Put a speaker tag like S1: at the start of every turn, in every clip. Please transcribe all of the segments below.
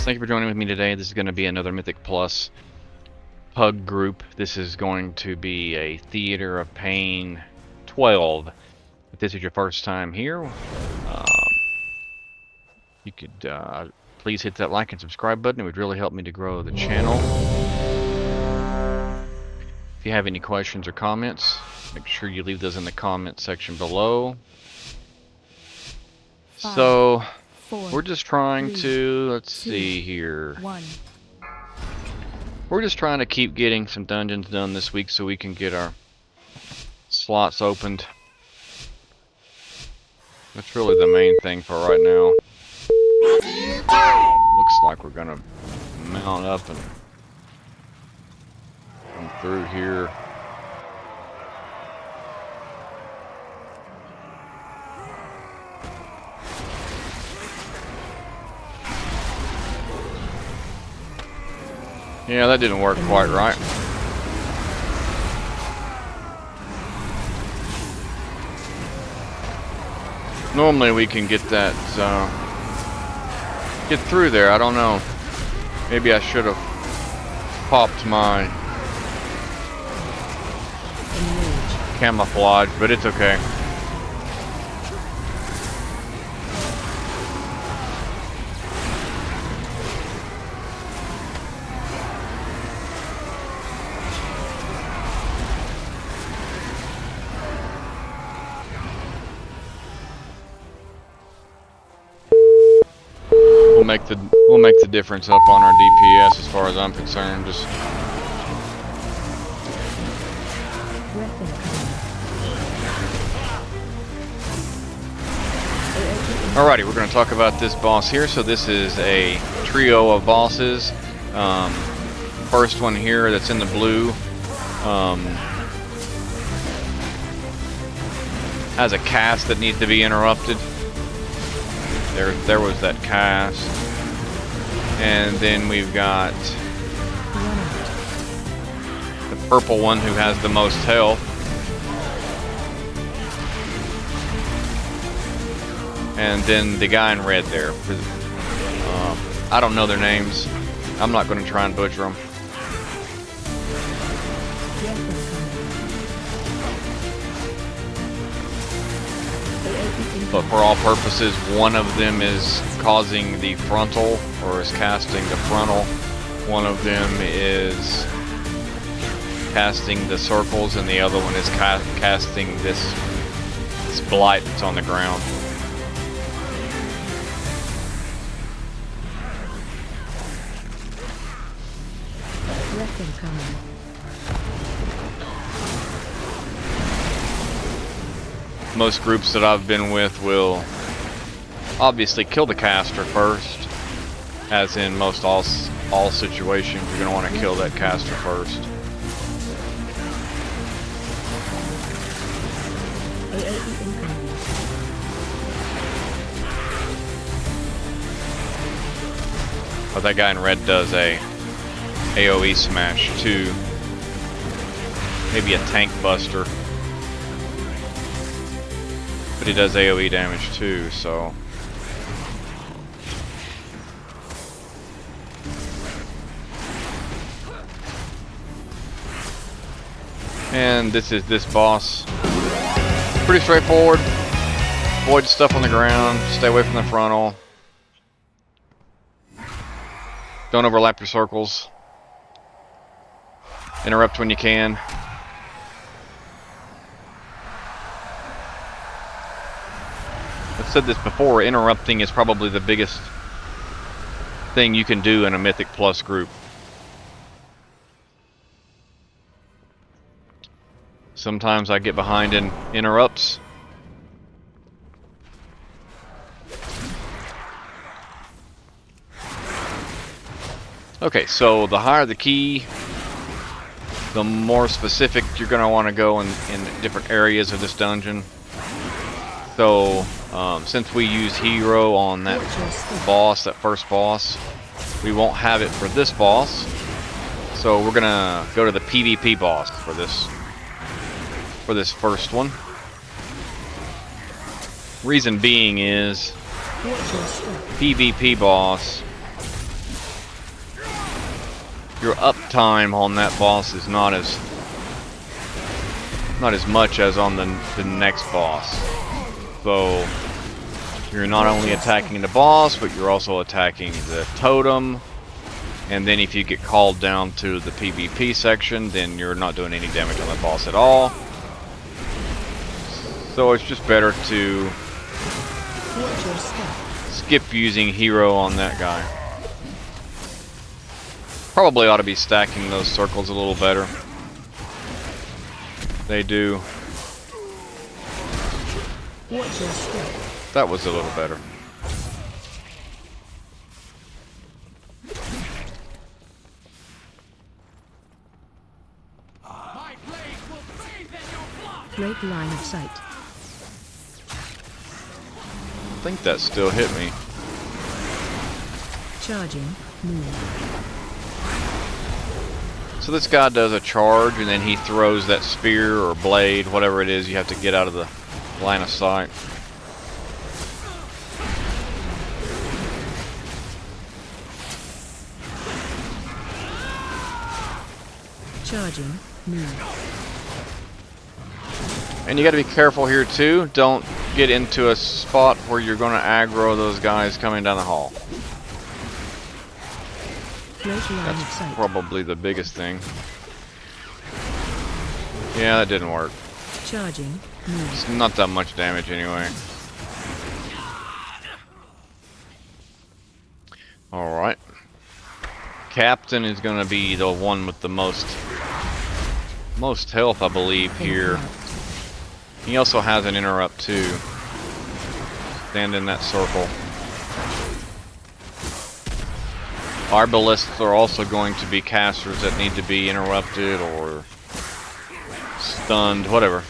S1: Thank you for joining with me today. This is going to be another Mythic Plus pug group. This is going to be a Theater of Pain 12. If this is your first time here, you could please hit that like and subscribe button. It would really help me to grow the channel. If you have any questions or comments, make sure you leave those in the comment section below. So, we're just trying to, let's see here. We're just trying to keep getting some dungeons done this week so we can get our slots opened. That's really the main thing for right now. Looks like we're gonna mount up and come through here. Yeah, that didn't work quite right. Normally we can get that, get through there. I don't know. Maybe I should have popped my camouflage, but it's okay. We'll make the difference up on our DPS as far as I'm concerned. Just alrighty, we're going to talk about this boss here. So this is a trio of bosses. First one here that's in the blue has a cast that needs to be interrupted. There was that cast. And then we've got the purple one who has the most health. And then the guy in red there. I don't know their names. I'm not going to try and butcher them. But for all purposes, one of them is causing the frontal, or is casting the frontal. One of them is casting the circles, and the other one is casting this blight that's on the ground. Most groups that I've been with will obviously kill the caster first, as in most all situations you're going to want to kill that caster first. But that guy in red does a AoE smash too. Maybe a tank buster. But he does AoE damage too, so. And this is this boss. Pretty straightforward. Avoid stuff on the ground, stay away from the frontal. Don't overlap your circles. Interrupt when you can. I've said this before, interrupting is probably the biggest thing you can do in a Mythic Plus group. Sometimes I get behind in interrupts. Okay, so the higher the key, the more specific you're going to want to go in different areas of this dungeon. So, since we use hero on that boss, that first boss, we won't have it for this boss. So we're gonna go to the PvP boss for this first one. Reason being is PvP boss your uptime on that boss is not as much as on the next boss. So you're not only attacking the boss, but you're also attacking the totem. And then if you get called down to the PvP section, then you're not doing any damage on the boss at all. So it's just better to skip using hero on that guy. Probably ought to be stacking those circles a little better. They do. That was a little better.
S2: Great line of sight.
S1: I think that still hit me.
S2: Charging. Move.
S1: So this guy does a charge and then he throws that spear or blade, whatever it is, you have to get out of the line of sight.
S2: Charging. Move.
S1: And you got to be careful here too. Don't get into a spot where you're going to aggro those guys coming down the hall. That's probably the biggest thing. Yeah, that didn't work.
S2: Charging.
S1: It's not that much damage anyway. Alright. Captain is going to be the one with the most health, I believe, here. He also has an interrupt too. Stand in that circle. Arbalists are also going to be casters that need to be interrupted or stunned, whatever.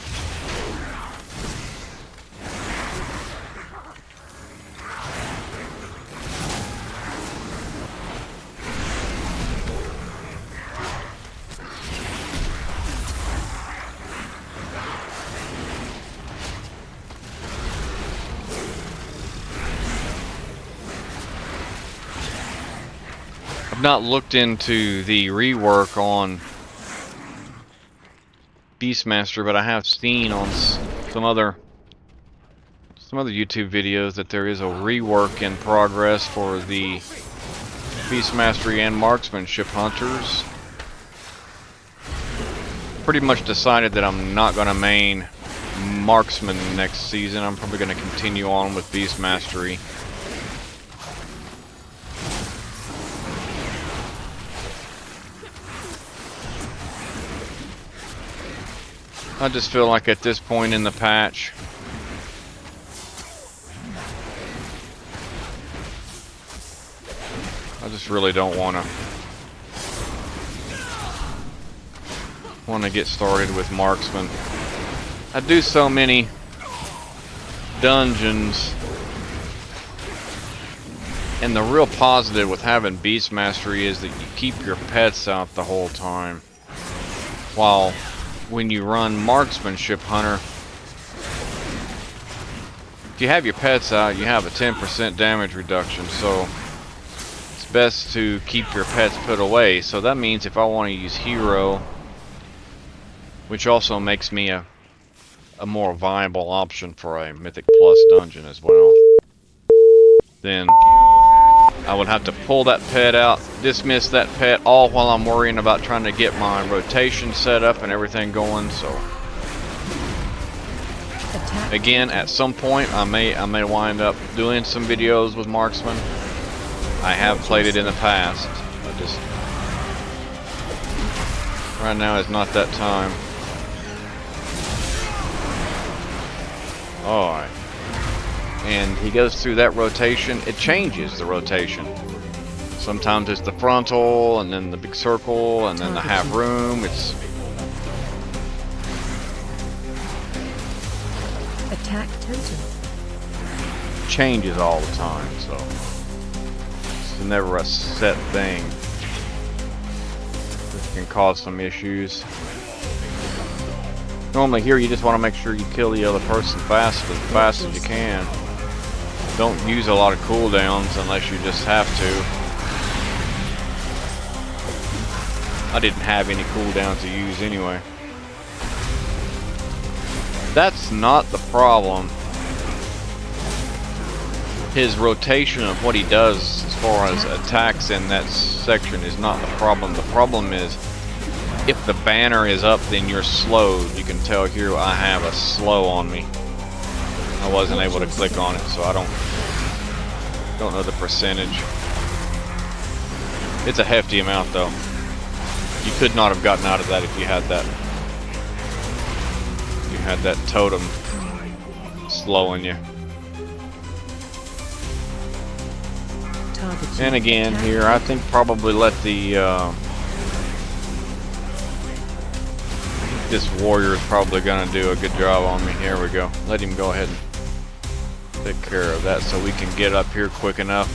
S1: I've not looked into the rework on Beastmaster, but I have seen on some other YouTube videos that there is a rework in progress for the Beastmastery and Marksmanship Hunters. Pretty much decided that I'm not going to main Marksman next season. I'm probably going to continue on with Beastmastery. I just feel like at this point in the patch, I just really don't want to get started with Marksman. I do so many dungeons, and the real positive with having Beast Mastery is that you keep your pets out the whole time, while when you run Marksmanship Hunter, if you have your pets out, you have a 10% damage reduction, so it's best to keep your pets put away. So that means if I want to use Hero, which also makes me a more viable option for a Mythic Plus dungeon as well, then I would have to pull that pet out, dismiss that pet, all while I'm worrying about trying to get my rotation set up and everything going. So again, at some point I may wind up doing some videos with Marksman. I have played it in the past. I just right now is not that time. Alright. And he goes through that rotation. It changes the rotation. Sometimes it's the frontal, and then the big circle, and then the half room. It's
S2: attack total.
S1: Changes all the time, so it's never a set thing. This can cause some issues. Normally here you just want to make sure you kill the other person fast as you can. Don't use a lot of cooldowns unless you just have to. I didn't have any cooldown to use anyway. That's not the problem. His rotation of what he does as far as attacks in that section is not the problem. The problem is if the banner is up, then you're slowed. You can tell here I have a slow on me. I wasn't able to click on it, so I don't know the percentage. It's a hefty amount though. You could not have gotten out of that if you had that. You had that totem slowing you. And again here, I think probably let the this warrior is probably gonna do a good job on me. Here we go. Let him go ahead and take care of that so we can get up here quick enough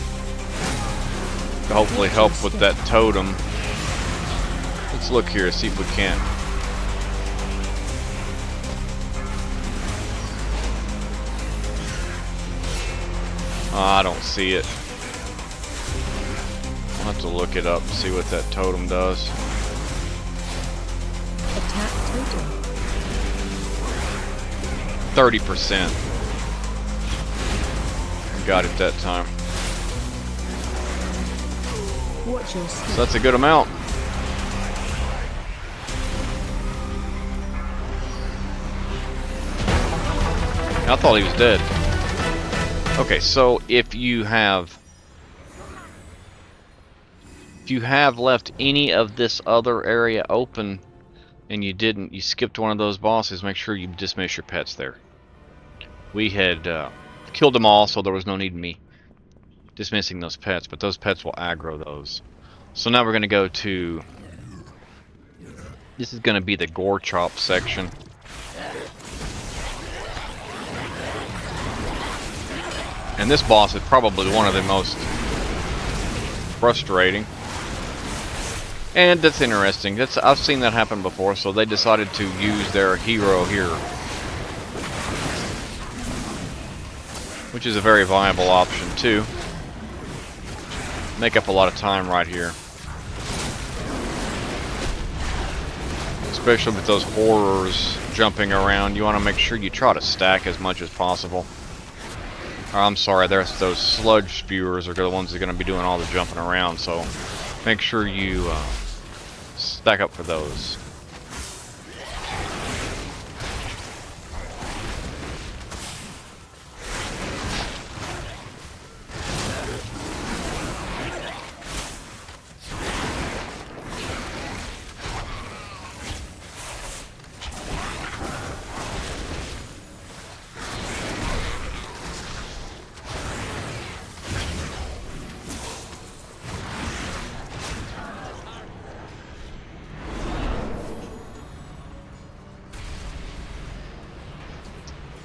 S1: to hopefully help with that totem. Let's look here, see if we can. I don't see it. I'll have to look it up and see what that totem does.
S2: Attack totem.
S1: 30%. Got it that time.
S2: Watch your step.
S1: So that's a good amount. I thought he was dead. Okay, so if you have left any of this other area open and you skipped one of those bosses, make sure you dismiss your pets there. We had killed them all, so there was no need in me dismissing those pets, but those pets will aggro those. So now we're going to go to, this is going to be the gore chop section. And this boss is probably one of the most frustrating. And that's interesting. I've seen that happen before, so they decided to use their hero here. Which is a very viable option too. Make up a lot of time right here. Especially with those horrors jumping around, you want to make sure you try to stack as much as possible. I'm sorry, there's those sludge spewers are the ones that are going to be doing all the jumping around, so make sure you stack up for those.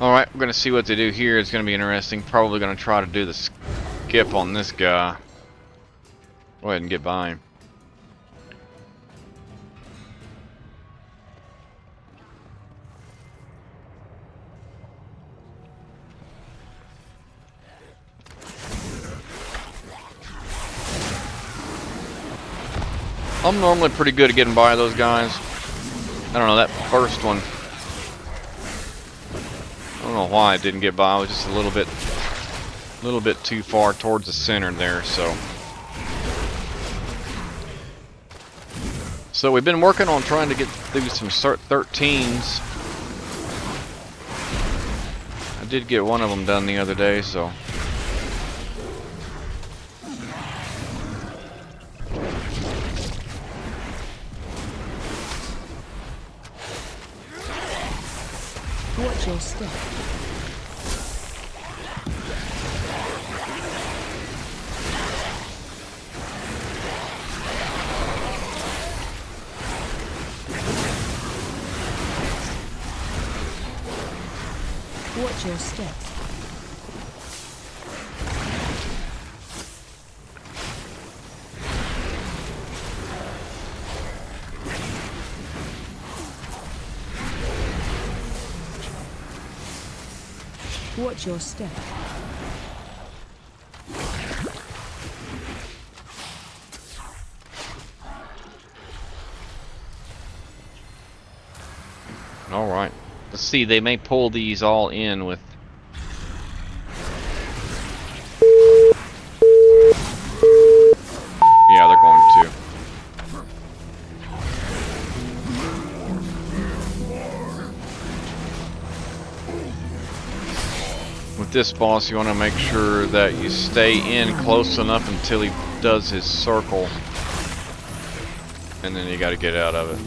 S1: Alright, we're going to see what they do here. It's going to be interesting. Probably going to try to do the skip on this guy. Go ahead and get by him. I'm normally pretty good at getting by those guys. I don't know, that first one, I don't know why it didn't get by. I was just a little bit too far towards the center there, so. So we've been working on trying to get through some Cert 13s. I did get one of them done the other day, so.
S2: Watch your step. Watch your step. Watch your step.
S1: Alright. Let's see, they may pull these all in with... Yeah, they're going to. With this boss, you want to make sure that you stay in close enough until he does his circle. And then you got to get out of it.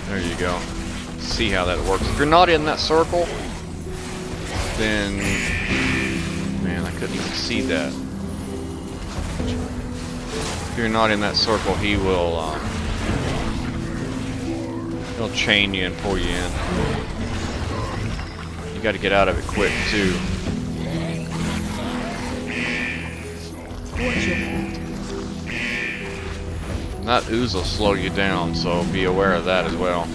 S1: There you go. See how that works. If you're not in that circle, then... Man, I couldn't even see that. If you're not in that circle, he will... he'll chain you and pull you in. You gotta get out of it quick, too.
S2: Watch your feet.
S1: That ooze will slow you down, so be aware of that as well.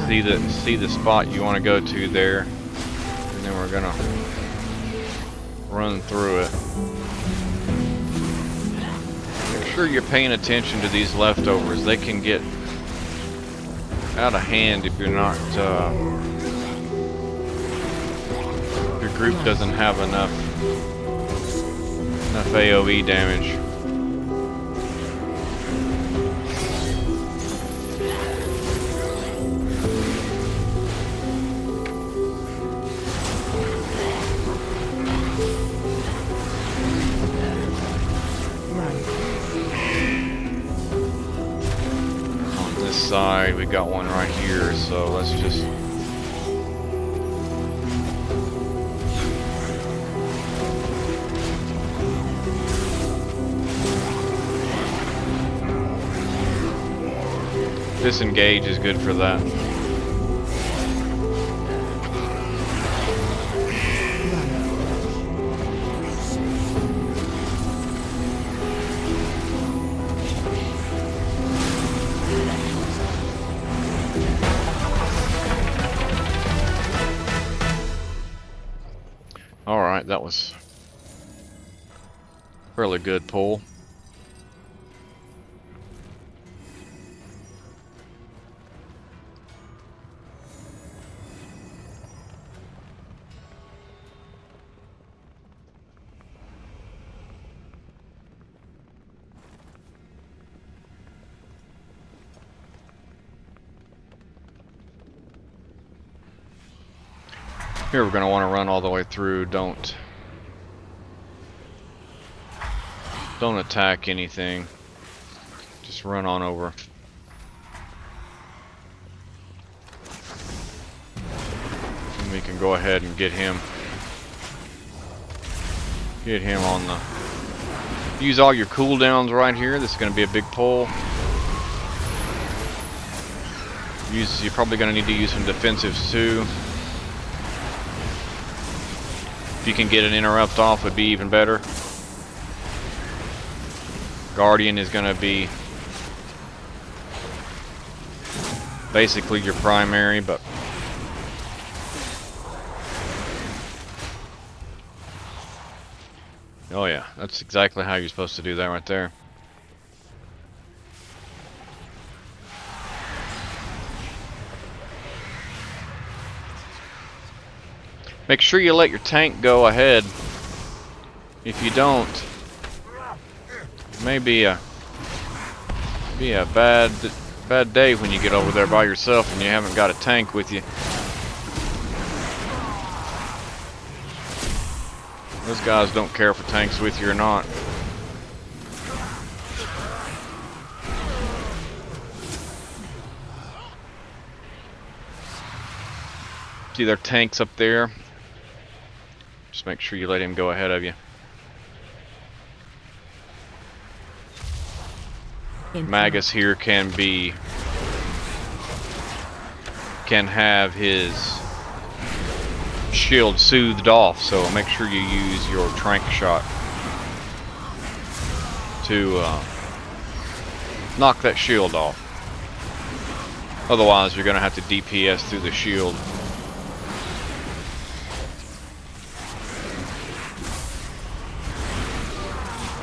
S1: See the spot you want to go to there, and then we're gonna run through it. Make sure you're paying attention to these leftovers. They can get out of hand if you're not, if your group doesn't have enough AoE damage. Side, we got one right here, so let's just disengage is good for that. Alright, that was a fairly good pull. Here we're going to want to run all the way through. Don't attack anything. Just run on over. And we can go ahead and get him on the... Use all your cooldowns right here. This is going to be a big pull. You're probably going to need to use some defensives too. If you can get an interrupt off, would be even better. Guardian is going to be basically your primary, but oh yeah, that's exactly how you're supposed to do that right there. Make sure you let your tank go ahead. If you don't, it may be a bad day when you get over there by yourself and you haven't got a tank with you. Those guys don't care if a tank's with you or not. See their tanks up there? Just make sure you let him go ahead of you. Magus here can have his shield soothed off, so make sure you use your trank shot to knock that shield off. Otherwise, you're going to have to DPS through the shield.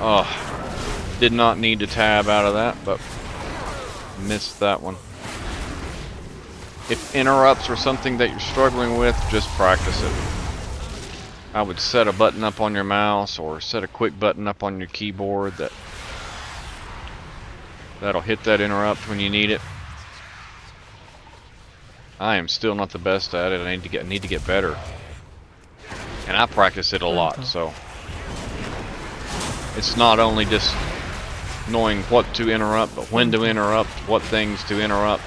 S1: Oh, did not need to tab out of that, but missed that one. If interrupts are something that you're struggling with, just practice it. I would set a button up on your mouse or set a quick button up on your keyboard that'll hit that interrupt when you need it. I am still not the best at it. I need to get better. And I practice it a lot, so it's not only just knowing what to interrupt, but when to interrupt, what things to interrupt.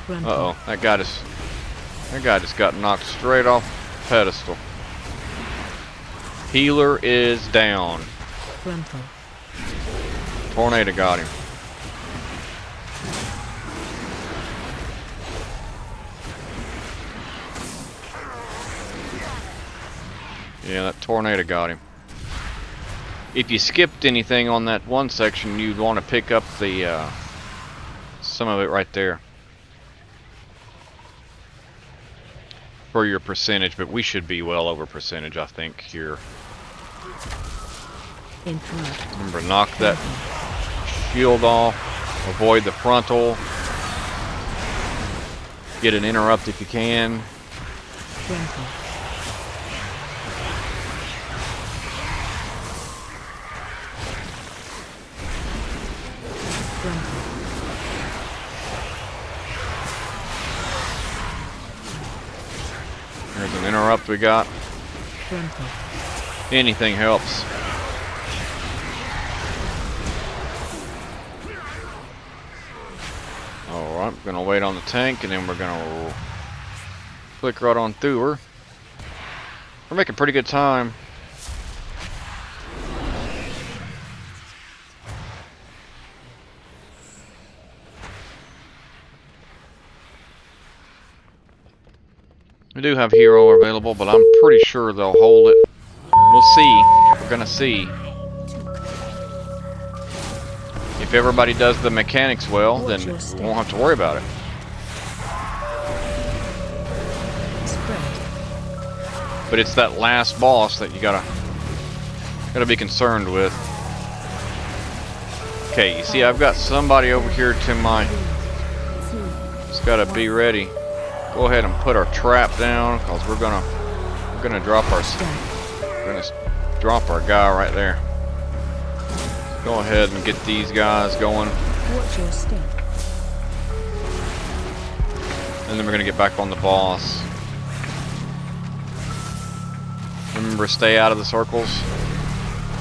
S1: Uh-oh, that guy just got knocked straight off the pedestal. Healer is down. Tornado got him. Yeah, that tornado got him. If you skipped anything on that one section, you'd want to pick up the some of it right there for your percentage, but we should be well over percentage, I think, here. Remember, knock that shield off, avoid the frontal, get an interrupt if you can. There's an interrupt we got. Anything helps. Alright, we're gonna wait on the tank and then we're gonna click right on through her. We're making pretty good time. We do have hero available, but I'm pretty sure they'll hold it. We'll see. We're gonna see. If everybody does the mechanics well, then we won't have to worry about it. But it's that last boss that you gotta be concerned with. Okay, you see I've got somebody over here to my... Just gotta be ready. Go ahead and put our trap down, cause we're gonna drop our guy right there. Go ahead and get these guys going.
S2: Watch your step.
S1: And then we're gonna get back on the boss. Remember, stay out of the circles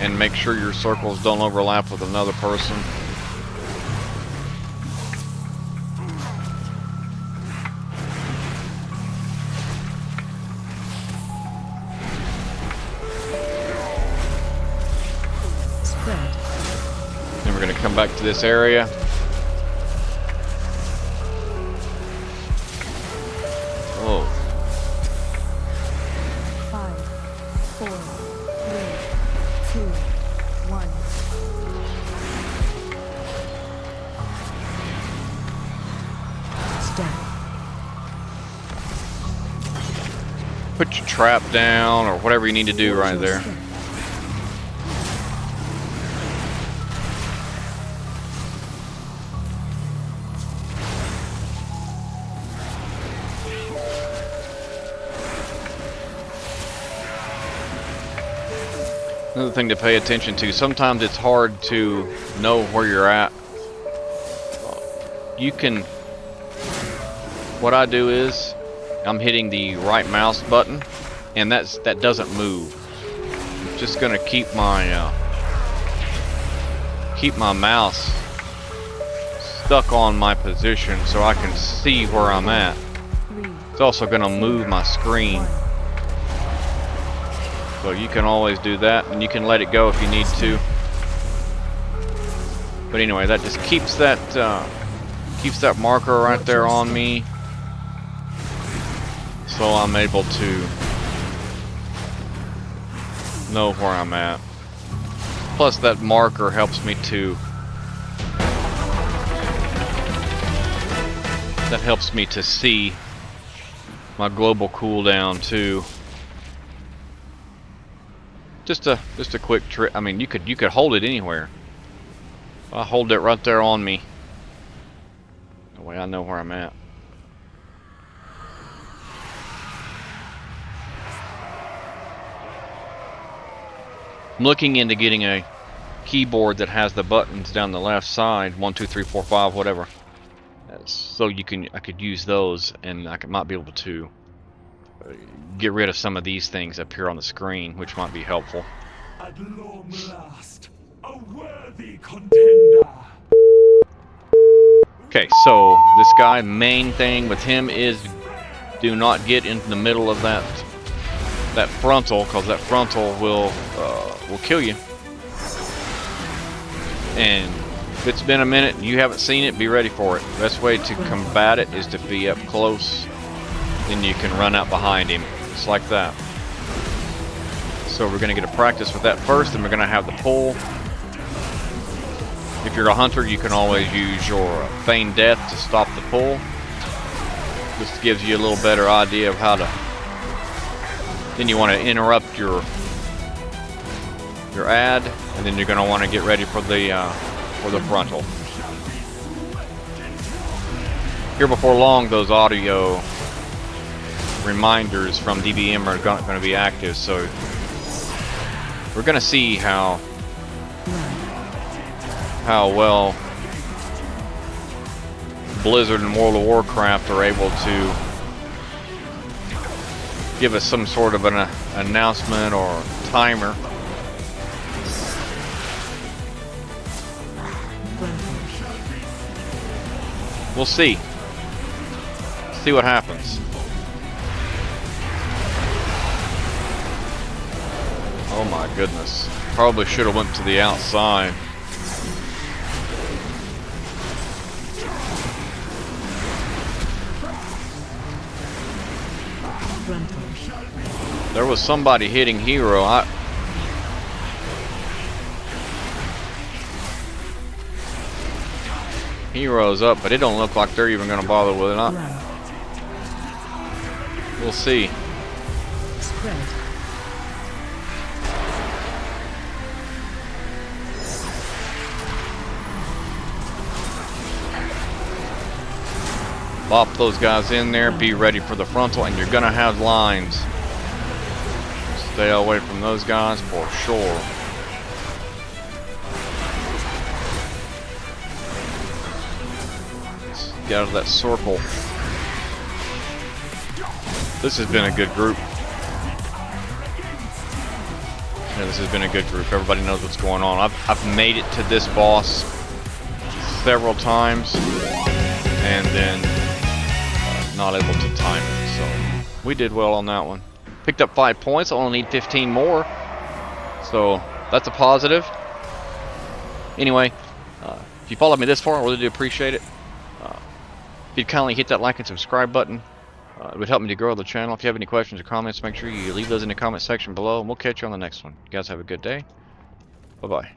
S1: and make sure your circles don't overlap with another person. Then we're going to come back to this area. Oh.
S2: 5, 4, 3, 2, 1. Step.
S1: Put your trap down or whatever you need to do right there. Another thing to pay attention to, sometimes it's hard to know where you're at. You can, what I do is, I'm hitting the right mouse button, and that doesn't move. I'm just gonna keep my mouse stuck on my position so I can see where I'm at. It's also gonna move my screen. So you can always do that, and you can let it go if you need to. But anyway, that just keeps that Keeps that marker right there on me, so I'm able to know where I'm at. Plus that marker helps me to see my global cooldown too. Just a quick trick. I mean, you could hold it anywhere. I hold it right there on me. That way I know where I'm at. I'm looking into getting a keyboard that has the buttons down the left side, 1, 2, 3, 4, 5, whatever. So I could use those, and might be able to get rid of some of these things up here on the screen, which might be helpful.
S3: At long last, a worthy contender.
S1: Okay, so this guy, main thing with him is do not get into the middle of that frontal, because that frontal will kill you. And if it's been a minute and you haven't seen it, be ready for it. Best way to combat it is to be up close, then you can run out behind him, just like that. So we're going to get a practice with that first, and we're going to have the pull. If you're a hunter, you can always use your feign death to stop the pull. This gives you a little better idea of how to. Then you want to interrupt your ad, and then you're going to want to get ready for the frontal. Here before long, those audio reminders from DBM are going to be active, so we're going to see how well Blizzard and World of Warcraft are able to give us some sort of an announcement or timer. We'll see. See what happens. Oh my goodness. Probably should have went to the outside. There was somebody hitting Hero. Hero's up, but it don't look like they're even going to bother with it. We'll see. Bop those guys in there, be ready for the frontal, and you're going to have lines. Stay away from those guys for sure. Get out of that circle. This has been a good group. Yeah, this has been a good group. Everybody knows what's going on. I've made it to this boss several times, and then not able to time it. So we did well on that one. Picked up 5 points. I only need 15 more, so that's a positive. Anyway, if you followed me this far, I really do appreciate it. If you'd kindly hit that like and subscribe button, it would help me to grow the channel. If you have any questions or comments, make sure you leave those in the comment section below, and we'll catch you on the next one. You guys have a good day. Bye-bye.